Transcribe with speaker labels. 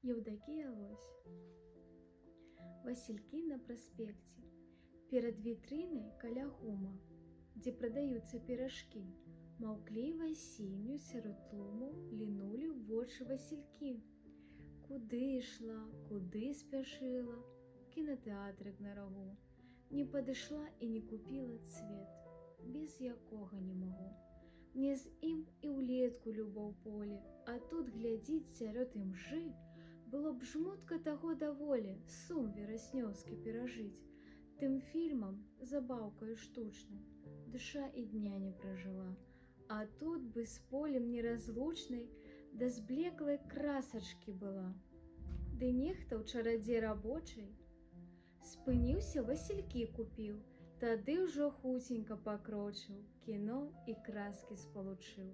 Speaker 1: Євдокія Лось. Василькі на праспекце. Перад вітрынай каля гума, дзе прадаюцца піражкі, маўкліва сіню сярод тлуму лінулі ў вочы Василькі. Куды ішла, куды спяшыла, кінатэатрык на рагу. Не падышла і не купіла цвет, без якога не магу. Мне з ім і ўлетку любоў поле, а тут глядзіць сярод імжы, было б жмутка таго даволі сум вераснёўскі перажыць. Тым фільмам, забаўкаю штучнай, душа і дня не пражыла, а тут бы з полем неразлучнай да зблеклай красачкі была. Ды нехта ў чарадзе рабочай спыніўся, Василькі купіў, тады ўжо хуценька пакрочыў, кіно і краскі спалучыў.